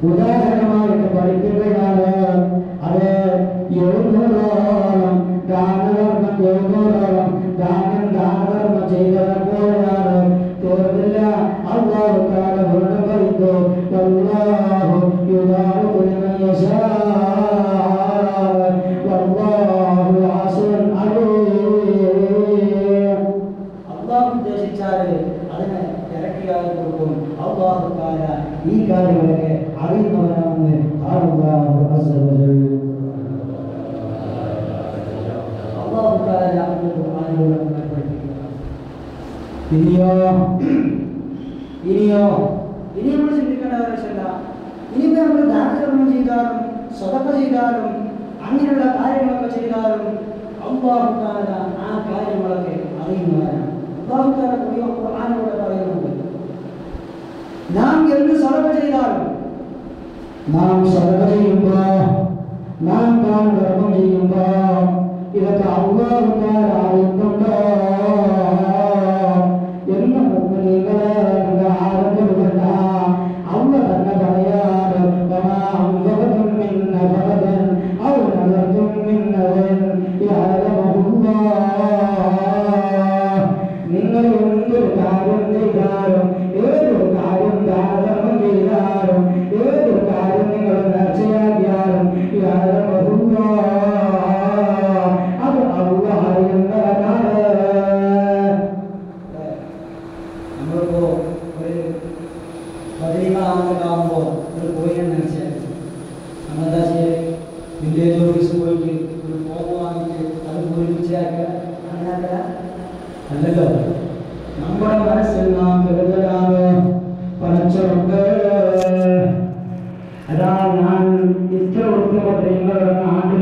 ഉദാഹരണമായിട്ട് പഠിക്കുകയാണ്. അത് യോഗ്യതോളം ദാനധർമ്മം യോഗ്യതോളം ദാനധർമ്മം ചെയ്തപ്പോഴാണ് തീർന്നില്ല. അല്ലാഹു തആല വീണ്ടും പറയുന്നു, വല്ലാഹു യുദാഇഉ ലിമൻ യശാ വല്ലാഹു വാസിഉൻ അലീം. അല്ലാഹു ഉദ്ദേശിച്ചാൽ അതിനെ ഇറക്കിയാൽ കൊടുക്കും. അല്ലാഹു തആല ഈ കാര്യങ്ങളൊക്കെ അറിയുന്നവനാണെന്ന് അല്ലാഹു അസ്സ വജൽ. അല്ലാഹു തആല ഖുർആനിലൂടെ നമ്മളെ പഠിപ്പിക്കുന്നു. ഇനിയോ നമ്മൾ ചിന്തിക്കേണ്ട ആവശ്യമില്ല. ഇനിയിപ്പോൾ നമ്മൾ ദാനധർമ്മം ചെയ്താലും സദഖ ചെയ്താലും അങ്ങനെയുള്ള കാര്യങ്ങളൊക്കെ ചെയ്താലും അല്ലാഹു തആല ആ കാര്യങ്ങളൊക്കെ അറിയുന്നവനാണ്. അല്ലാഹു തആല ഖുർആനിലൂടെ പറയുന്നുണ്ട്, നാം എന്ത് സദഖ ചെയ്താലും, നാം സദഖ ചെയ്യുമ്പോൾ, നാം ദാനധർമ്മം ചെയ്യുമ്പോൾ ഇതൊക്കെ അല്ലാഹു തആല അറിയുന്നുണ്ടോ എന്ന് മുഅ്മിനീങ്ങളെ ആരംഭിക്കണ്ട. അല്ല തന്നെ പറയാറ്, വമാ അൻഫഖതും മിൻ നഫഖത്തിൻ ഔ നദർതും മിൻ നദറിൻ യഅലമുല്ലാഹ്. നിങ്ങൾ എന്തൊരു കാര്യം ചെയ്താലും, ഏതൊരു കാര്യം ദാനധർമ്മം ചെയ്താലും, ഏതൊരു കാര്യം നിങ്ങൾ നേർച്ചയാക്കിയാലും യഅലമുല്ലാഹ്, അത് അല്ലാഹു അറിയുന്നവനാണ്. നമ്മളിപ്പോ ഒരു 15 ഒരു കോയിനെ നേർച്ചയാക്കി നമ്മളെന്താ ചെയ്യല്? വില്ലേജ് ഓഫീസിൽ പോയിട്ട് ഒരു ഫോം വാങ്ങിയിട്ട് അത് പൂരിപ്പിച്ചാക്കുക അല്ലല്ലോ. നമ്മുടെ മനസ്സിൽ നാം കരുതലാണ്, പടച്ചവർക്ക് അതാ ഞാൻ ഇത്ര ഉറുപ്പിക നിങ്ങളുടെ നാട്ടിൽ